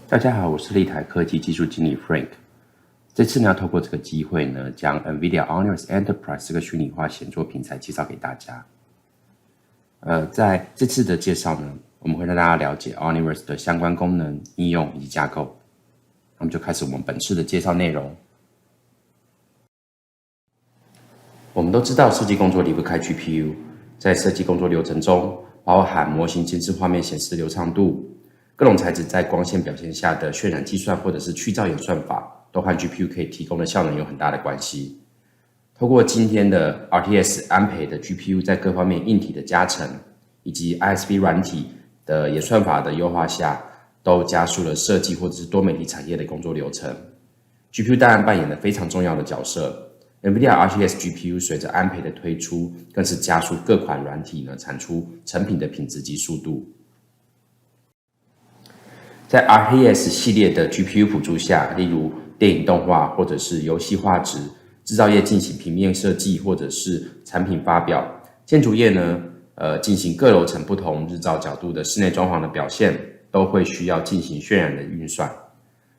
大家好，我是立台科技技术经理 Frank。这次呢，要透过这个机会呢，将 NVIDIA Omniverse Enterprise 这个虚拟化显著平台介绍给大家。在这次的介绍呢，我们会让大家了解 Omniverse 的相关功能、应用以及架构。那么就开始我们本次的介绍内容。我们都知道，设计工作离不开 GPU， 在设计工作流程中，包含模型监视画面显示的流畅度。各种材质在光线表现下的渲染计算或者是去噪演算法，都和 GPU 可以提供的效能有很大的关系。透过今天的 RTS 安培的 GPU 在各方面硬体的加成，以及 ISP 软体的演算法的优化下，都加速了设计或者是多媒体产业的工作流程。GPU 当然扮演了非常重要的角色。NVIDIA RTS GPU 随着安培的推出，更是加速各款软体呢产出成品的品质及速度。在 RTS 系列的 GPU 辅助下，例如电影动画或者是游戏画质，制造业进行平面设计或者是产品发表，建筑业呢，进行各楼层不同日照角度的室内装潢的表现，都会需要进行渲染的运算，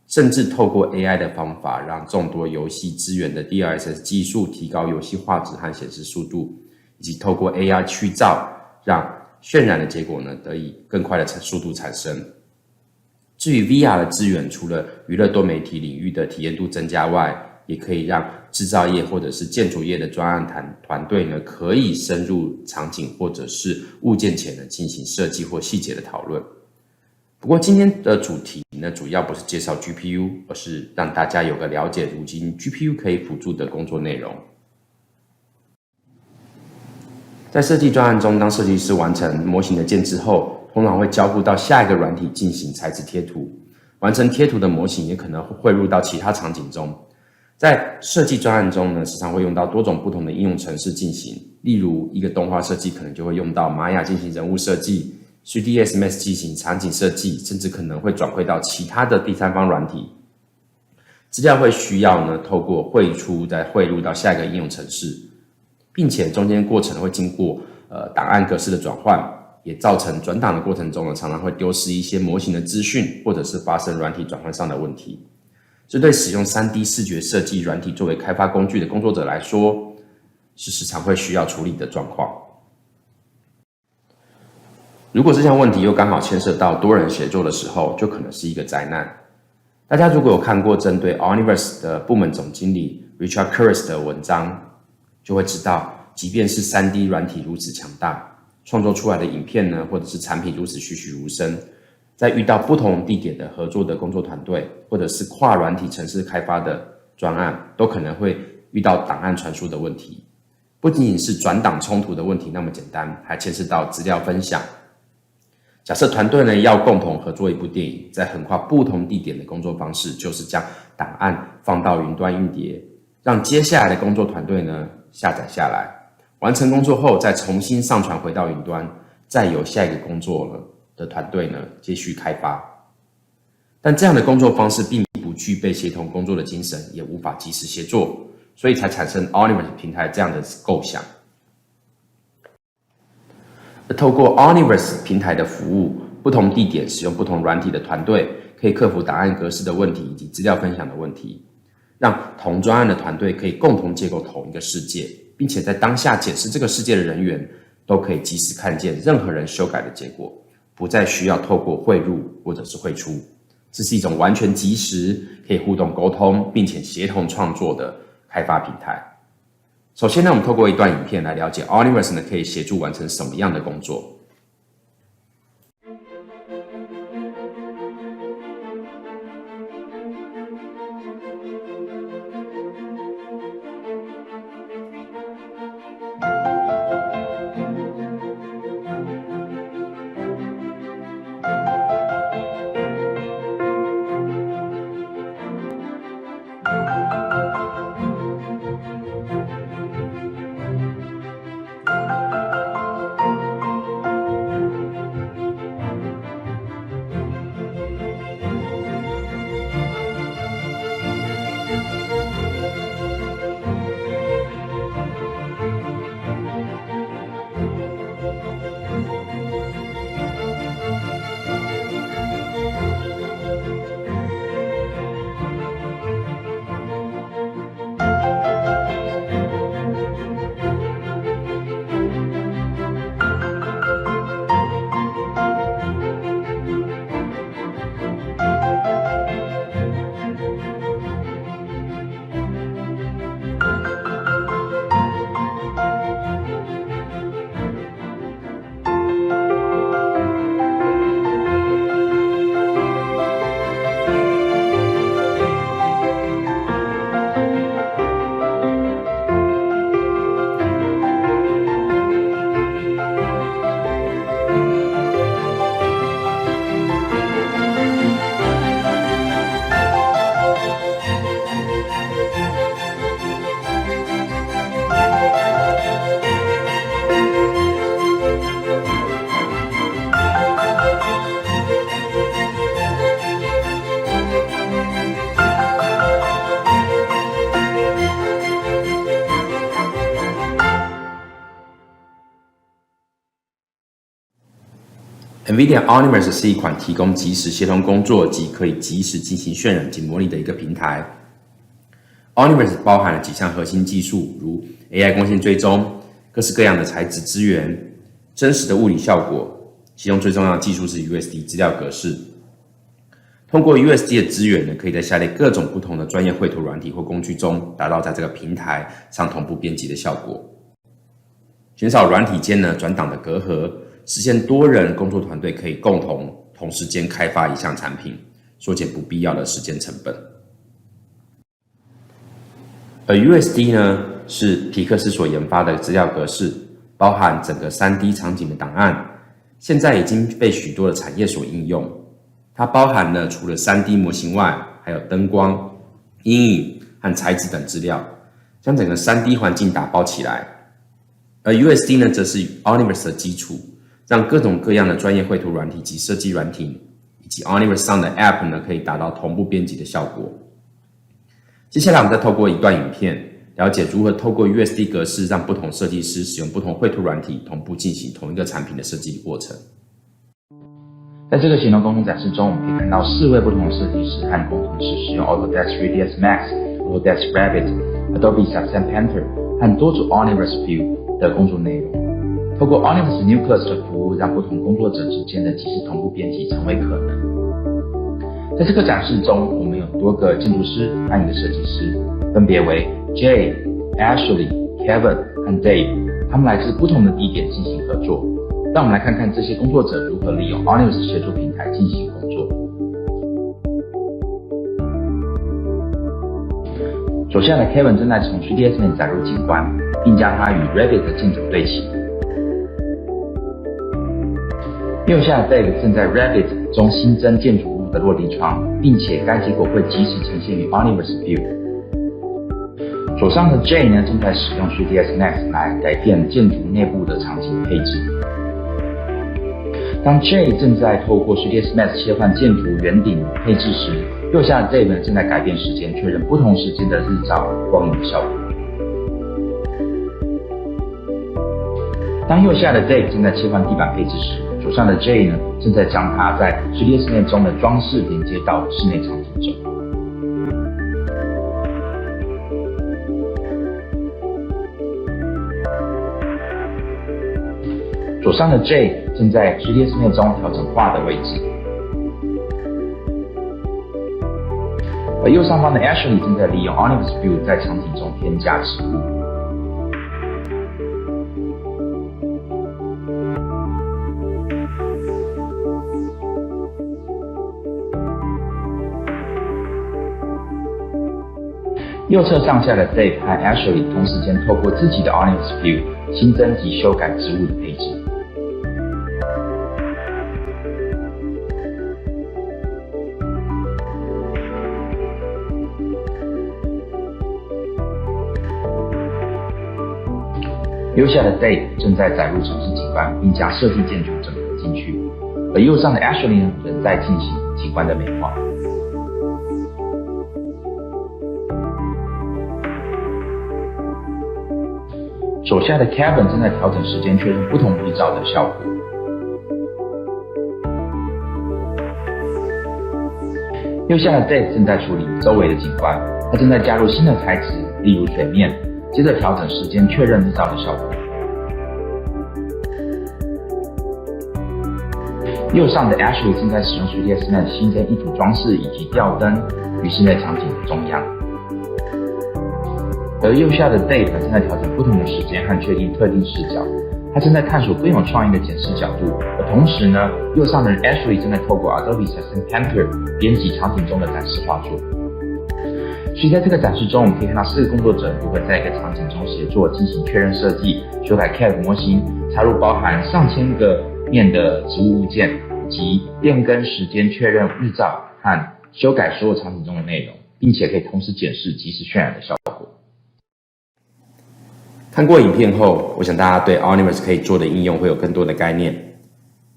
甚至透过 AI 的方法，让众多游戏支援的 DLSS 技术提高游戏画质和显示速度，以及透过 AI 去噪，让渲染的结果呢得以更快的速度产生。至于 VR 的资源，除了娱乐多媒体领域的体验度增加外，也可以让制造业或者是建筑业的专案团队呢，可以深入场景或者是物件前呢进行设计或细节的讨论。不过今天的主题呢，主要不是介绍 GPU， 而是让大家有个了解如今 GPU 可以辅助的工作内容。在设计专案中，当设计师完成模型的建制后，通常会交付到下一个软体进行材质贴图。完成贴图的模型也可能汇入到其他场景中。在设计专案中呢，时常会用到多种不同的应用程式进行。例如，一个动画设计可能就会用到玛雅进行人物设计， 3ds Max 进行场景设计，甚至可能会转汇到其他的第三方软体。资料会需要呢透过汇出再汇入到下一个应用程式，并且中间过程会经过档案格式的转换，也造成转档的过程中呢，常常会丢失一些模型的资讯，或者是发生软体转换上的问题。这对使用 3D 视觉设计软体作为开发工具的工作者来说，是时常会需要处理的状况。如果这项问题又刚好牵涉到多人协作的时候，就可能是一个灾难。大家如果有看过针对 Omniverse 的部门总经理 Richard Kurz 的文章，就会知道，即便是 3D 软体如此强大，创作出来的影片呢，或者是产品如此栩栩如生，在遇到不同地点的合作的工作团队，或者是跨软体程式开发的专案，都可能会遇到档案传输的问题。不仅仅是转档冲突的问题那么简单，还牵涉到资料分享。假设团队呢要共同合作一部电影，在横跨不同地点的工作方式，就是将档案放到云端硬碟，让接下来的工作团队呢下载下来，完成工作后再重新上传回到云端，再由下一个工作的团队呢继续开发。但这样的工作方式并不具备协同工作的精神，也无法及时协作，所以才产生 Omniverse 平台这样的构想。而透过 Omniverse 平台的服务，不同地点使用不同软体的团队，可以克服档案格式的问题以及资料分享的问题，让同专案的团队可以共同建构同一个世界，并且在当下检视这个世界的人员都可以及时看见任何人修改的结果，不再需要透过汇入或者是汇出。这是一种完全即时可以互动沟通并且协同创作的开发平台。首先呢，我们透过一段影片来了解 Omniverse 呢可以协助完成什么样的工作。NVIDIA Omniverse 是一款提供即时协同工作及可以即时进行渲染及模拟的一个平台。Omniverse 包含了几项核心技术，如 AI 光线追踪、各式各样的材质资源、真实的物理效果，其中最重要的技术是 USD 资料格式。通过 USD 的资源呢，可以在下列各种不同的专业绘图软体或工具中，达到在这个平台上同步编辑的效果，减少软体间呢转档的隔阂，实现多人工作团队可以同时间开发一项产品，缩减不必要的时间成本。而 USD 呢，是皮克斯所研发的资料格式，包含整个 3D 场景的档案，现在已经被许多的产业所应用。它包含了除了 3D 模型外，还有灯光、阴影和材质等资料，将整个 3D 环境打包起来。而 USD 呢，则是 Omniverse 的基础，让各种各样的专业绘图软体及设计软体，以及 Omniverse 上的 App 呢，可以达到同步编辑的效果。接下来我们再透过一段影片，了解如何透过 USD 格式，让不同设计师使用不同绘图软体同步进行同一个产品的设计过程。在这个协同工作展示中，我们可以看到4位不同的设计师和工程师使用 Autodesk 3ds Max、Autodesk Revit、Adobe Success Painter 和多组 Omniverse View 的工作内容。透过 Omniverse Nucleus 的服务，让不同工作者之间的即时同步编辑成为可能。在这个展示中，我们有多个建筑师和一个设计师，分别为 Jay、Ashley、Kevin 和 Dave， 他们来自不同的地点进行合作。让我们来看看这些工作者如何利用 Omniverse 协作平台进行工作。左下的 Kevin 正在从 3ds Max 载入景观，并将它与 Revit 的建筑对齐。右下的 Dave 正在 Revit 中新增建筑物的落地窗，并且该结果会即时呈现于 Omniverse View。左上的 Jay 呢，正在使用 3ds Max 来改变建筑内部的场景配置。当 Jay 正在透过 3ds Max 切换建筑圆顶配置时，右下的 Dave 正在改变时间，确认不同时间的日照光影的效果。当右下的 Dave 正在切换地板配置时，左上的 Jay 呢，正在将它在 3ds Max 中的装饰连接到室内场景中。左上的 Jay 正在 3ds Max 中调整画的位置，而右上方的 Ashley 正在利用 Omniverse View 在场景中添加植物。右侧上下的 Dave 和 Ashley 同时间透过自己的 Omniverse View 新增及修改植物的配置。右下的 Dave 正在载入城市景观，并将设计建筑整合进去，而右上的 Ashley 呢，仍在进行景观的美化。左下的 Kevin 正在调整时间，确认不同日照的效果。右下的 Dave 正在处理周围的景观，他正在加入新的材质，例如水面，接着调整时间，确认日照的效果。右上的 Ashley 正在使用 3ds Max 新增一组装饰以及吊灯于室内场景的中央。而右下的 Dave 正在调整不同的时间和确定特定视角，他正在探索更有创意的检视角度。而同时呢，右上的 Ashley 正在透过 Adobe Success Painter 编辑场景中的展示画作。所以在这个展示中，我们可以看到4个工作者如何在一个场景中协作，进行确认设计、修改 CAD 模型，插入包含上千个面的植物物件，以及变更时间确认日照和修改所有场景中的内容，并且可以同时检视即时渲染的效果。看过影片后，我想大家对 Omniverse 可以做的应用会有更多的概念。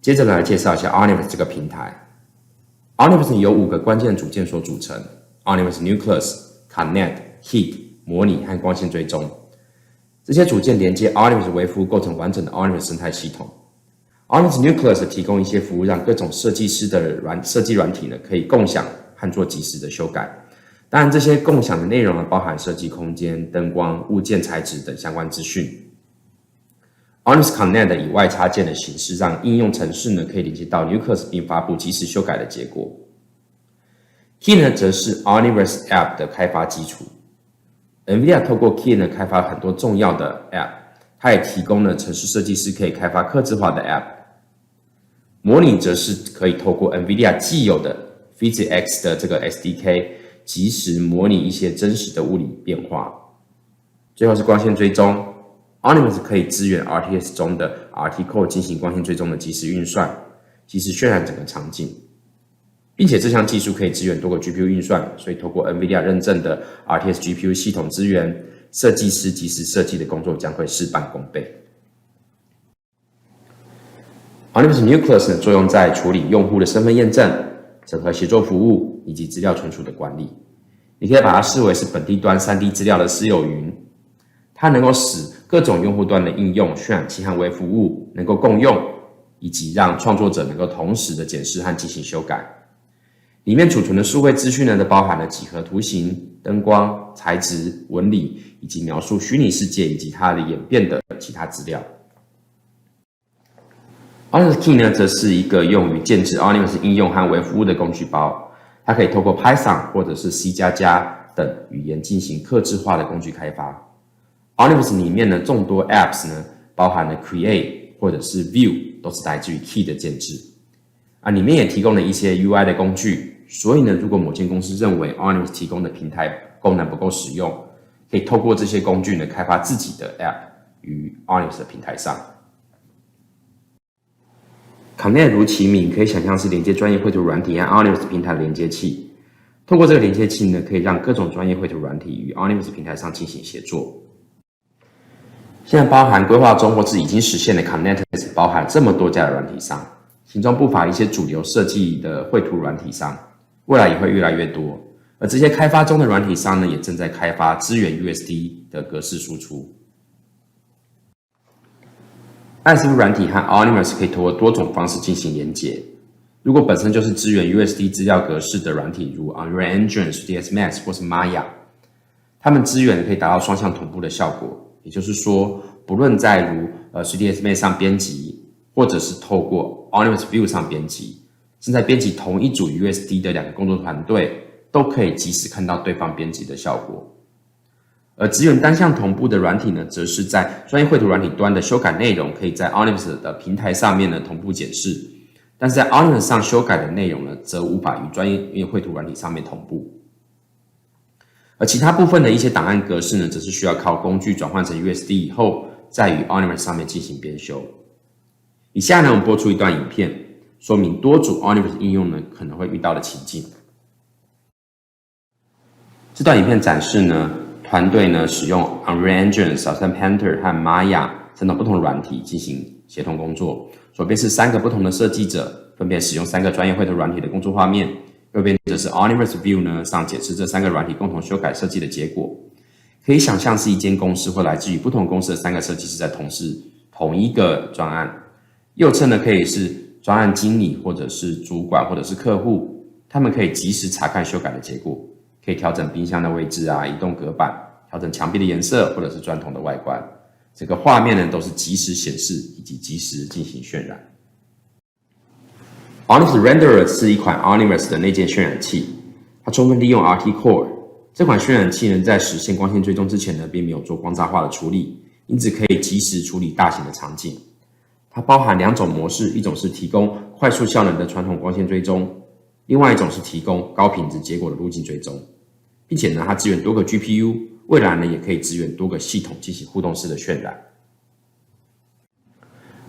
接着来介绍一下 Omniverse 这个平台。Omniverse 由5个关键组件所组成 ：Omniverse Nucleus、Connect、Heat、模拟和光线追踪。这些组件连接 Omniverse 微服务，构成完整的 Omniverse 生态系统。Onyx Nucleus 提供一些服务，让各种设计师的设计软体呢可以共享和做即时的修改。当然，这些共享的内容呢，包含设计空间、灯光、物件材质等相关资讯。Onyx Connect 以外插件的形式，让应用程式呢可以连接到 Nucleus 并发布即时修改的结果。Key 呢，则是 Omniverse App 的开发基础。NVIDIA 透过 Key 呢开发很多重要的 App， 它也提供了程式设计师可以开发客制化的 App。模拟则是可以透过 NVIDIA 既有的 PhysX 的这个 SDK， 即时模拟一些真实的物理变化。最后是光线追踪。Omniverse 可以支援 RTS 中的 RT-Core 进行光线追踪的即时运算，即时渲染整个场景，并且这项技术可以支援多个 GPU 运算，所以透过 NVIDIA 认证的 RTS GPU 系统资源，设计师即时设计的工作将会事半功倍。Omniverse Nucleus 作用在处理用户的身份验证、整合协作服务以及资料存储的管理。你可以把它视为是本地端 3D 资料的私有云，它能够使各种用户端的应用、渲染器和微服务能够共用，以及让创作者能够同时的检视和进行修改。里面储存的数位资讯呢，都包含了几何图形、灯光、材质、纹理，以及描述虚拟世界以及它的演变的其他资料。Omniverse Key 呢，则是一个用于建置 Omniverse 应用和微服务的工具包，它可以透过 Python 或者是 C++ 等语言进行客制化的工具开发。Omniverse 里面的众多 Apps 呢，包含了 Create 或者是 View， 都是来自于 Key 的建制。里面也提供了一些 UI 的工具，所以呢，如果某间公司认为 Omniverse 提供的平台功能不够实用，可以透过这些工具呢，开发自己的 App 于 Omniverse 的平台上。Connect 如其名，可以想象是连接专业绘图软体和 Omniverse 平台的连接器。透过这个连接器呢，可以让各种专业绘图软体与 Omniverse 平台上进行协作。现在包含规划中或是已经实现的 Connect 包含这么多家的软体商，其中不乏一些主流设计的绘图软体商，未来也会越来越多。而这些开发中的软体商呢，也正在开发支援 USD 的格式输出。ISV 软体和 Omniverse 可以透过多种方式进行连结。如果本身就是支援 USD 资料格式的软体，如 Unreal Engine、3ds Max 或是 Maya， 它们支援可以达到双向同步的效果。也就是说，不论在如3ds Max 上编辑，或者是透过 Omniverse View 上编辑，正在编辑同一组 USD 的两个工作团队，都可以及时看到对方编辑的效果。而支援单向同步的软体呢，则是在专业绘图软体端的修改内容，可以在 Omniverse 的平台上面呢同步检视，但是在 Omniverse 上修改的内容呢，则无法与专业绘图软体上面同步。而其他部分的一些档案格式呢，则是需要靠工具转换成 USD 以后，再与 Omniverse 上面进行编修。以下呢，我们播出一段影片，说明多组 Omniverse 应用呢可能会遇到的情境。这段影片展示呢，团队呢使用 Unreal Engine、Panther 和 Maya 3种不同的软体进行协同工作。左边是3个不同的设计者，分别使用3个专业绘图软体的工作画面。右边则是 Omniverse View 呢上解释这3个软体共同修改设计的结果。可以想象是一间公司或来自于不同公司的3个设计师在同时同一个专案。右侧呢可以是专案经理或者是主管或者是客户，他们可以及时查看修改的结果，可以调整冰箱的位置移动隔板，调整墙壁的颜色或者是砖头的外观。整个画面呢都是即时显示以及即时进行渲染。Omniverse Renderer 是一款 Omniverse 的内建渲染器，它充分利用 RT-Core。这款渲染器呢，在实现光线追踪之前呢，并没有做光栅化的处理，因此可以即时处理大型的场景。它包含2种模式，一种是提供快速效能的传统光线追踪，另外一种是提供高品质结果的路径追踪，并且呢，它支援多个 GPU， 未来呢也可以支援多个系统进行互动式的渲染。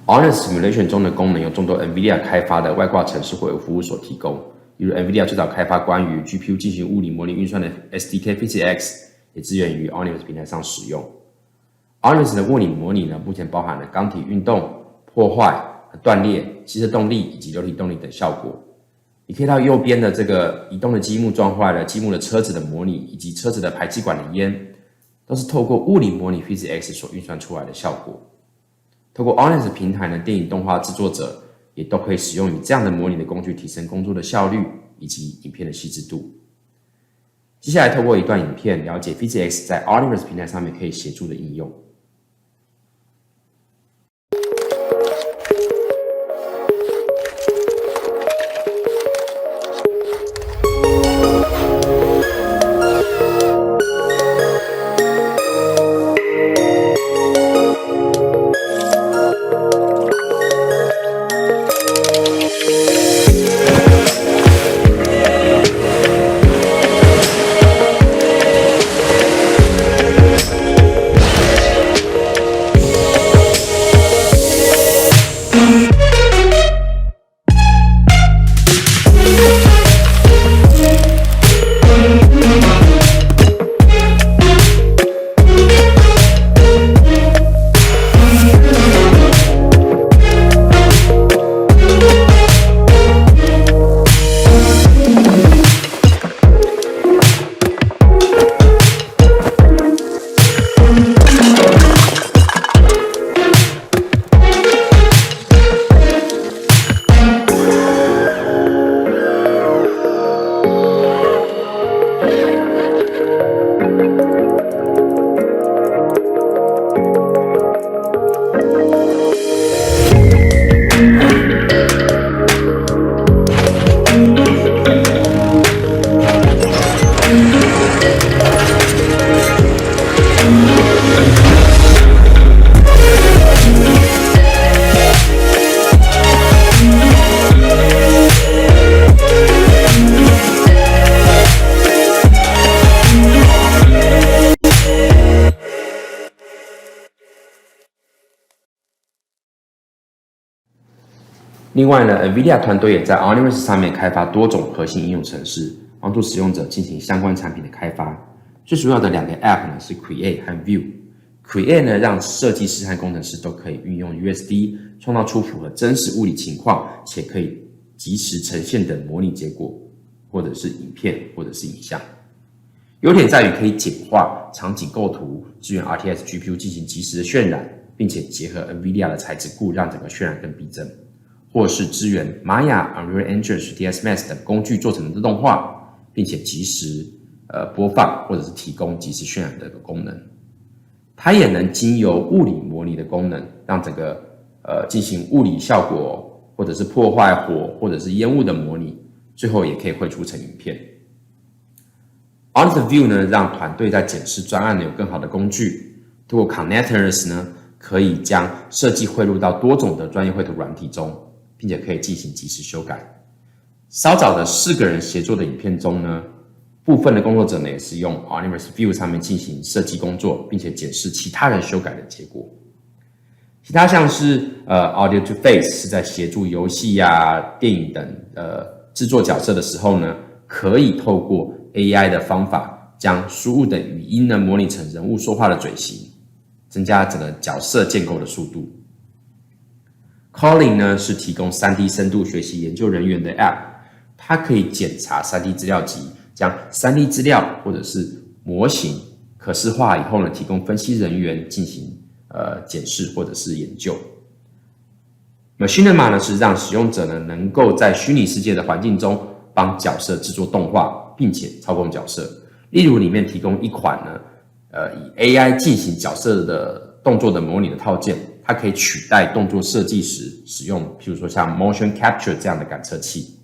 Omniverse Simulation 中的功能由众多 NVIDIA 开发的外挂程式或服务所提供，例如 NVIDIA 最早开发关于 GPU 进行物理模拟运算的 SDK PhysX 也支援于 Omniverse 平台上使用。Omniverse 的物理模拟呢，目前包含了钢体运动、破坏、断裂、汽车动力以及流体动力等效果。你可以到右边的这个移动的积木撞坏了积木的车子的模拟，以及车子的排气管的烟，都是透过物理模拟 PhysX 所运算出来的效果。透过 Omniverse 平台呢，电影动画制作者也都可以使用以这样的模拟的工具提升工作的效率以及影片的细致度。接下来透过一段影片了解 PhysiX 在 Omniverse 平台上面可以协助的应用。另外呢 ，NVIDIA 团队也在 Omniverse 上面开发多种核心应用程式，帮助使用者进行相关产品的开发。最主要的2个 App 呢是 Create 和 View。Create 呢让设计师和工程师都可以运用 USD 创造出符合真实物理情况且可以即时呈现的模拟结果，或者是影片，或者是影像。优点在于可以简化场景构图，支援 RTX GPU 进行即时的渲染，并且结合 NVIDIA 的材质库，让整个渲染更逼真。或是支援 Maya、Unreal Engine、3ds Max 等工具做成的动画，并且即时播放或者是提供即时渲染的功能。它也能经由物理模拟的功能，让整个进行物理效果，或者是破坏火或者是烟雾的模拟，最后也可以绘出成影片。Omniverse View 呢，让团队在检视专案有更好的工具，通过 Connectors 呢，可以将设计汇入到多种的专业绘图软体中，并且可以进行即时修改。稍早的4个人协作的影片中呢，部分的工作者呢也是用 Omniverse View 上面进行设计工作，并且检视其他人修改的结果。其他像是Audio to Face 是在协助游戏电影等制作角色的时候呢，可以透过 AI 的方法将输入的语音呢模拟成人物说话的嘴型，增加整个角色建构的速度。Calling 呢是提供 3D 深度学习研究人员的 App， 它可以检查 3D 资料集，将 3D 资料或者是模型可视化以后呢，提供分析人员进行检视或者是研究。Machinima 呢是让使用者呢能够在虚拟世界的环境中帮角色制作动画，并且操控角色。例如里面提供一款呢以 AI 进行角色的动作的模拟的套件，它可以取代动作设计时使用，譬如说像 Motion Capture 这样的感测器。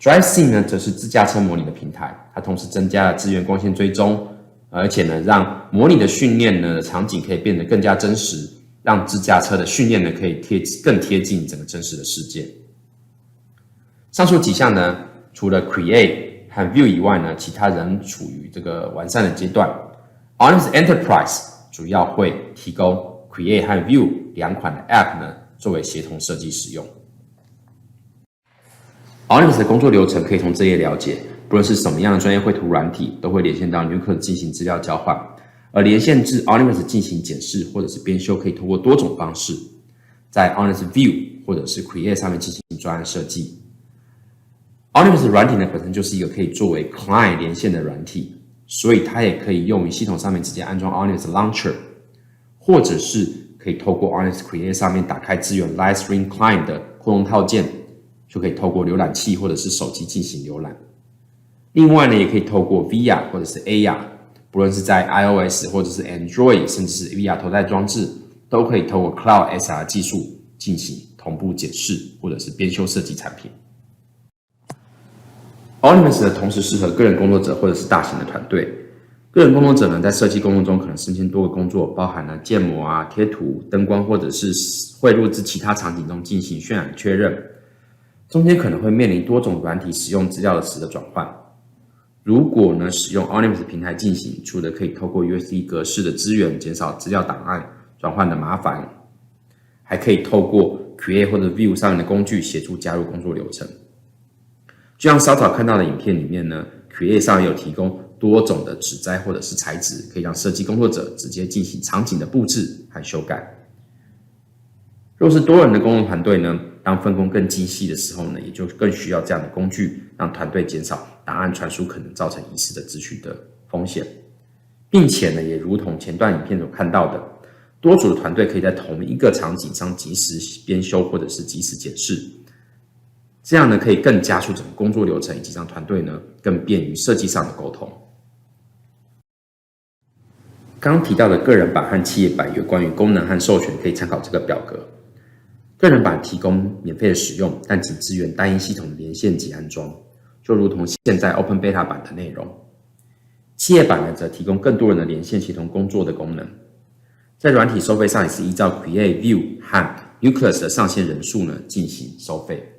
DriveSim 呢则是自驾车模拟的平台，它同时增加了资源光线追踪，而且呢让模拟的训练呢场景可以变得更加真实，让自驾车的训练呢可以更贴近整个真实的世界。上述几项呢，除了 Create 和 View 以外呢，其他仍处于这个完善的阶段。Omniverse Enterprise 主要会提供 Create 和 View 2款的 App 呢，作为协同设计使用。Omniverse 的工作流程可以从这页了解，不论是什么样的专业绘图软体，都会连线到 Nucleo 进行资料交换，而连线至 Omniverse 进行检视或者是编修，可以通过多种方式，在 Omniverse View 或者是 Create 上面进行专案设计。Omniverse 软体呢本身就是一个可以作为 Client 连线的软体，所以它也可以用于系统上面直接安装 Omniverse Launcher， 或者是可以透过 Onyx Create 上面打开支援 Livestream Client 的扩容套件，就可以透过浏览器或者是手机进行浏览。另外呢，也可以透过 VR 或者是 AR， 不论是在 iOS 或者是 Android， 甚至是 VR 头戴装置，都可以透过 Cloud SR 技术进行同步检视或者是编修设计产品。Omniverse 呢，同时适合个人工作者或者是大型的团队。个人工作者呢，在设计工作中可能身兼多个工作，包含了建模啊、贴图、灯光，或者是汇入至其他场景中进行渲染确认。中间可能会面临多种软体使用资料时的转换。如果呢使用 Omniverse 平台进行，除了可以透过 USB 格式的资源减少资料档案转换的麻烦，还可以透过 Create 或者 View 上面的工具协助加入工作流程。就像稍早看到的影片里面呢 ，Create 上有提供多种的纸栽或者是材质，可以让设计工作者直接进行场景的布置和修改。若是多人的工作团队呢，当分工更精细的时候呢，也就更需要这样的工具，让团队减少档案传输可能造成遗失的资讯的风险，并且呢，也如同前段影片所看到的，多组的团队可以在同一个场景上及时编修或者是及时检视，这样呢，可以更加速整个工作流程，以及让团队呢更便于设计上的沟通。刚刚提到的个人版和企业版有关于功能和授权，可以参考这个表格。个人版提供免费的使用，但仅支援单一系统的连线及安装，就如同现在 Open Beta 版的内容。企业版呢，则提供更多人的连线协同工作的功能。在软体收费上也是依照 Create、View 和 Nucleus 的上线人数呢进行收费。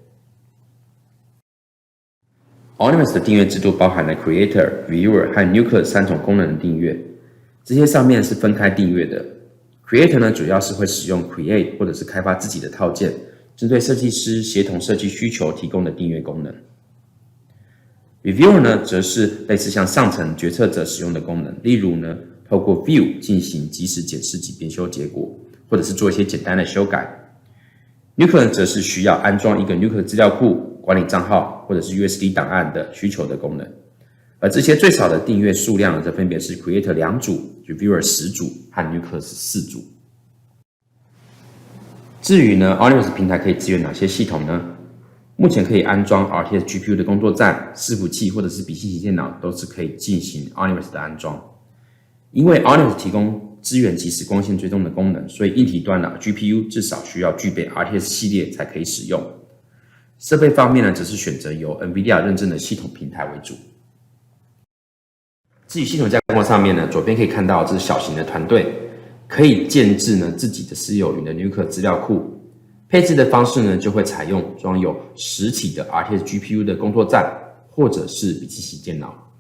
Omniverse 的订阅制度包含了 Creator、Viewer 和 Nucleus 三种功能的订阅，这些上面是分开订阅的。Creator 呢，主要是会使用 Create 或者是开发自己的套件，针对设计师协同设计需求提供的订阅功能。Reviewer 呢，则是类似像上层决策者使用的功能，例如呢，透过 View 进行即时检视及编修结果，或者是做一些简单的修改。Nucleus 则是需要安装一个 Nucleus 资料库、管理账号或者是 USD 档案的需求的功能。而这些最少的订阅数量呢，则分别是 Creator 2组、Reviewer 10组和 Nucleus 4组。至于呢 Omniverse 平台可以支援哪些系统呢？目前可以安装 RTS GPU 的工作站、伺服器或者是笔记型电脑都是可以进行 Omniverse 的安装。因为 Omniverse 提供支援即时光线追踪的功能，所以硬体端的 GPU 至少需要具备 RTS 系列才可以使用。设备方面呢，则是选择由 NVIDIA 认证的系统平台为主。至于系统架构上面呢，左边可以看到这是小型的团队，可以建置呢自己的私有云的 Nucleus 资料库。配置的方式呢，就会采用装有实体的 RTS GPU 的工作站，或者是笔记型电脑。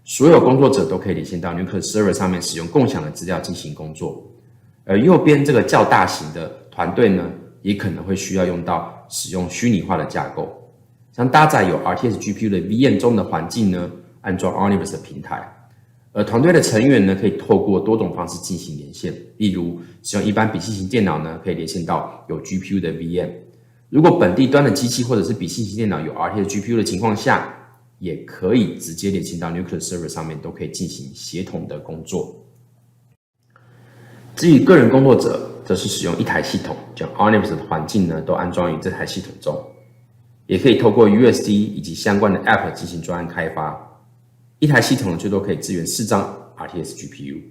所有工作者都可以连线到 Nucleus Server 上面，使用共享的资料进行工作。而右边这个较大型的团队呢，也可能会需要用到使用虚拟化的架构，像搭载有 RTS GPU 的 VM 中的环境呢，安装 Omniverse 的平台。而团队的成员呢，可以透过多种方式进行连线，例如使用一般笔记型电脑呢，可以连线到有 GPU 的 VM。如果本地端的机器或者是笔记型电脑有 RTS GPU 的情况下，也可以直接连线到 Nucleus Server 上面，都可以进行协同的工作。至于个人工作者，则是使用一台系统，将 Omniverse 的环境呢都安装于这台系统中，也可以透过 USD 以及相关的 App 进行专案开发。一台系统最多可以支援4张 RTS GPU，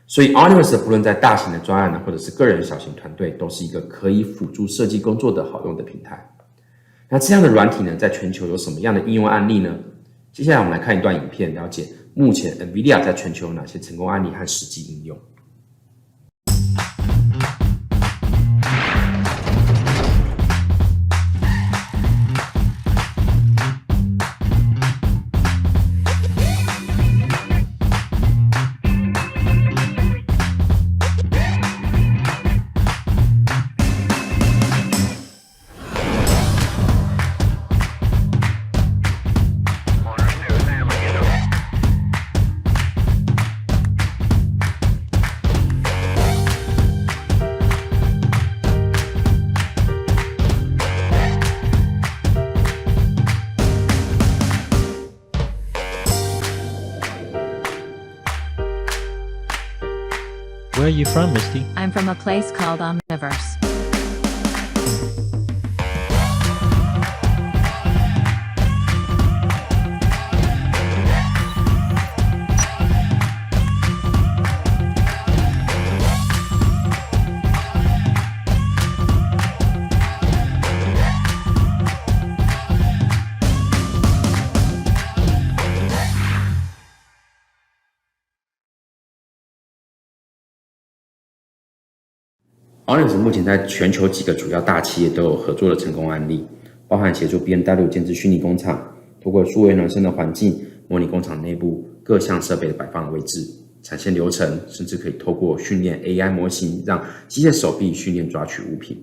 所以 Omniverse 不论在大型的专案呢，或者是个人小型团队，都是一个可以辅助设计工作的好用的平台。那这样的软体呢，在全球有什么样的应用案例呢？接下来我们来看一段影片，了解目前 NVIDIA 在全球有哪些成功案例和实际应用。are you from, Misty? I'm from a place called Omniverse. Omniverse 目前在全球几个主要大企业都有合作的成功案例，包含协助 BMW 建制虚拟工厂，透过数位孪生的环境模拟工厂内部各项设备的摆放位置、产线流程，甚至可以透过训练 AI 模型，让机械手臂训练抓取物品。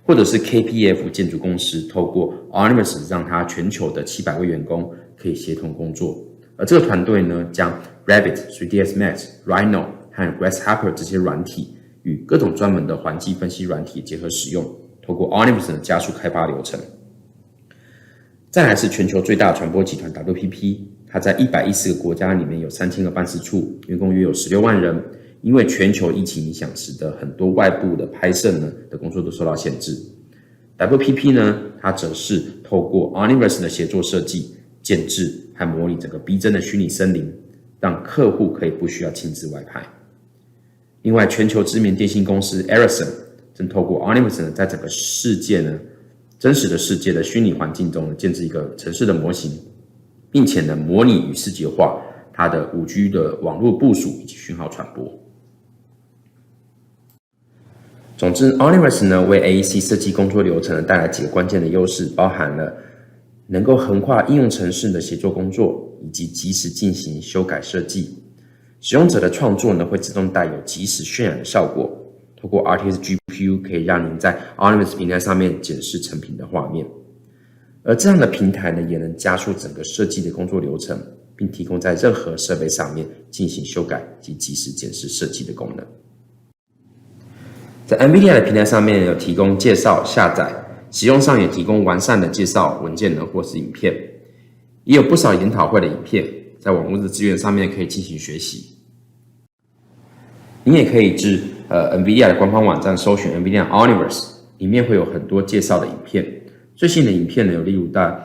或者是 KPF 建筑公司透过 Omniverse 让它全球的700位员工可以协同工作，而这个团队呢，将 Revit、3ds Max、Rhino 和 Grasshopper 这些软体与各种专门的环境分析软体结合使用，透过 Omniverse 加速开发流程。再来是全球最大的传播集团 WPP， 它在114个国家里面有3000个办事处，员工约有16万人。因为全球疫情影响，使得很多外部的拍摄呢的工作都受到限制。WPP 呢，它则是透过 Omniverse 的协作设计、建制和模拟整个逼真的虚拟森林，让客户可以不需要亲自外拍。另外，全球知名电信公司 Ericsson 正透过 Omniverse 呢，在整个世界呢真实的世界的虚拟环境中呢，建置一个城市的模型，并且呢模拟与视觉化它的5G 的网络部署以及讯号传播。总之 Omniverse 呢为 AEC 设计工作流程带来几个关键的优势，包含了能够横跨应用程式的协作工作，以及即时进行修改设计。使用者的创作呢会自动带有即时渲染的效果，透过 RTS GPU 可以让您在 Omniverse 平台上面检视成品的画面。而这样的平台呢也能加速整个设计的工作流程，并提供在任何设备上面进行修改及即时检视设计的功能。在 NVIDIA 的平台上面有提供介绍、下载，使用上也提供完善的介绍文件呢，或是影片，也有不少研讨会的影片，在网络的资源上面可以进行学习。你也可以至NVIDIA 的官方网站搜寻 NVIDIA Omniverse， 里面会有很多介绍的影片。最新的影片呢，有例如在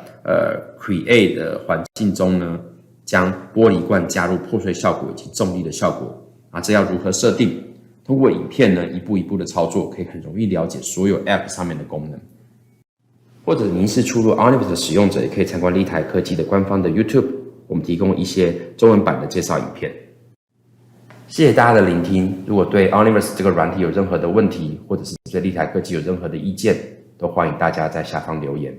Create 的环境中呢，将玻璃罐加入破碎效果以及重力的效果啊，这要如何设定？通过影片呢，一步一步的操作，可以很容易了解所有 App 上面的功能。或者您是初入 Omniverse 的使用者，也可以参观立台科技的官方的 YouTube， 我们提供一些中文版的介绍影片。谢谢大家的聆听。如果对 Omniverse 这个软体有任何的问题，或者是对立台科技有任何的意见，都欢迎大家在下方留言。